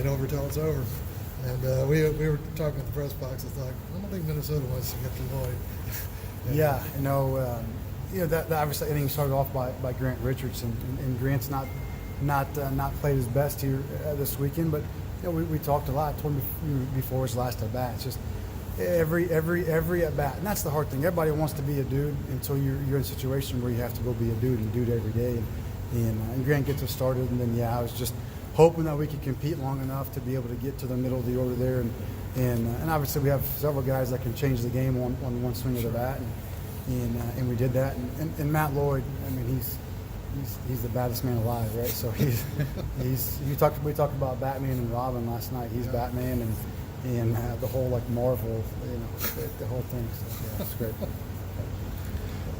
get over till it's over. And we were talking at the press box. It's like, I don't think Minnesota wants to get to Lloyd. Yeah, that obviously inning started off by Grant Richardson, and Grant's not played his best here this weekend. But we talked a lot. I told him before his last at bat. It's just every at bat, and that's the hard thing. Everybody wants to be a dude until you're in a situation where you have to go be a dude and do it every day. And Grant gets us started, and then I was just hoping that we could compete long enough to be able to get to the middle of the order there, and obviously we have several guys that can change the game on one swing of the bat, and we did that. And Matt Lloyd, I mean, he's the baddest man alive, right? So we talked about Batman and Robin last night. He's Batman and the whole Marvel, the whole thing. So yeah, it's great.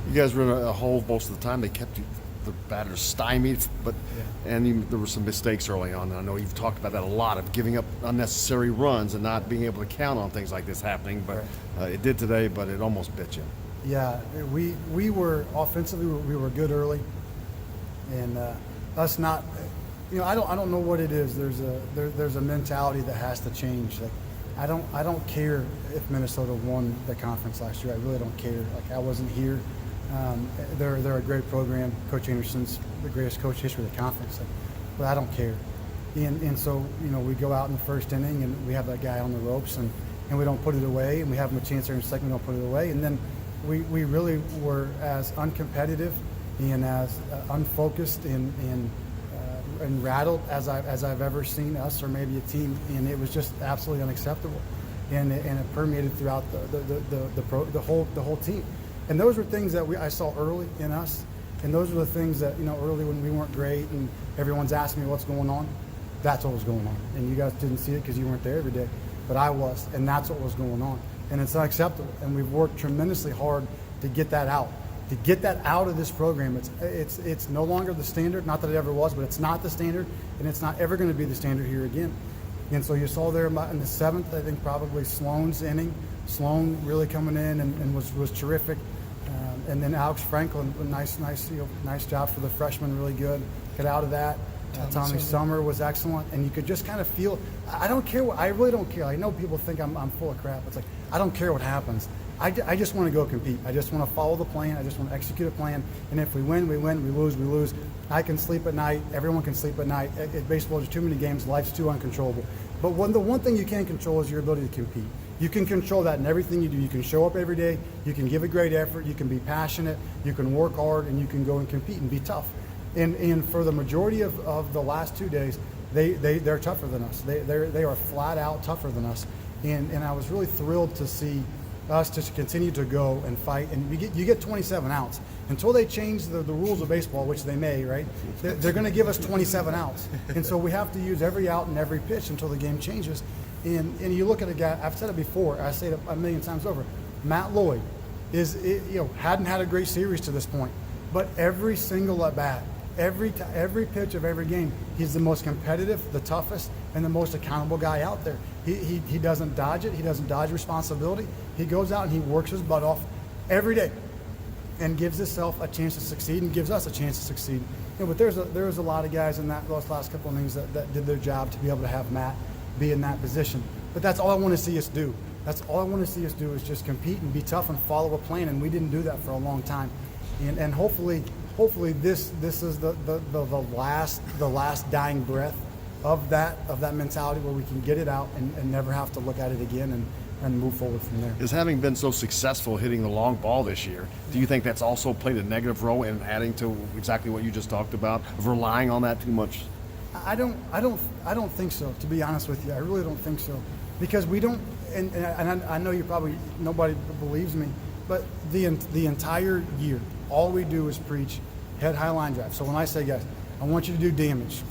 You guys were in a hole most of the time. They kept the batters stymied, but there were some mistakes early on. I know you've talked about that a lot, of giving up unnecessary runs and not being able to count on things like this happening. But it did today, but it almost bit you. Yeah, we were offensively, we were good early, and us not. I don't know what it is. There's a mentality that has to change. I don't care if Minnesota won the conference last year. I really don't care. I wasn't here. They're a great program. Coach Anderson's the greatest coach in the history of the conference, but I don't care. And so we go out in the first inning and we have that guy on the ropes and we don't put it away, and we have him a chance there in the second. We don't put it away, and then we really were as uncompetitive and as unfocused and rattled as I've ever seen us or maybe a team, and it was just absolutely unacceptable, and it permeated throughout the whole team. And those were things that I saw early in us, and those were the things that early when we weren't great and everyone's asking me what's going on. That's what was going on, and you guys didn't see it because you weren't there every day, but I was, and that's what was going on, and it's unacceptable. And we've worked tremendously hard to get that out. To get that out of this program. It's no longer the standard, not that it ever was, but it's not the standard, and it's not ever going to be the standard here again. And so you saw there in the seventh, I think probably Sloan's inning. Sloan really coming in and was terrific. And then Alex Franklin, nice job for the freshman, really good. Get out of that. Tommy Summer was excellent, and you could just kind of feel. I don't care what. I really don't care. I know people think I'm full of crap. It's like I don't care what happens. I just want to go compete. I just want to follow the plan. I just want to execute a plan. And if we win, we win. We lose, we lose. I can sleep at night. Everyone can sleep at night. At baseball, there's too many games. Life's too uncontrollable. But the one thing you can control is your ability to compete. You can control that in everything you do. You can show up every day. You can give a great effort. You can be passionate. You can work hard, and you can go and compete and be tough. And for the majority of the last 2 days, they're tougher than us. They are flat out tougher than us. And I was really thrilled to see us to continue to go and fight. And you get 27 outs. Until they change the rules of baseball, which they may, right? They're going to give us 27 outs. And so we have to use every out and every pitch until the game changes. And you look at a guy, I've said it before, I say it a million times over, Matt Lloyd hadn't had a great series to this point, but every single at bat, every pitch of every game, he's the most competitive, the toughest, and the most accountable guy out there. He doesn't dodge it. He doesn't dodge responsibility. He goes out and he works his butt off every day and gives himself a chance to succeed and gives us a chance to succeed. But there's a lot of guys in those last couple of innings that did their job to be able to have Matt be in that position. But that's all I want to see us do. That's all I want to see us do is just compete and be tough and follow a plan. And we didn't do that for a long time. And hopefully this is the last dying breath of that mentality where we can get it out and never have to look at it again and move forward from there. Is having been so successful hitting the long ball this year, do you think that's also played a negative role in adding to exactly what you just talked about, of relying on that too much? I don't think so, to be honest with you. I really don't think so, because we don't. And I know nobody believes me, but the entire year, all we do is preach head high line drive. So when I say, guys, I want you to do damage.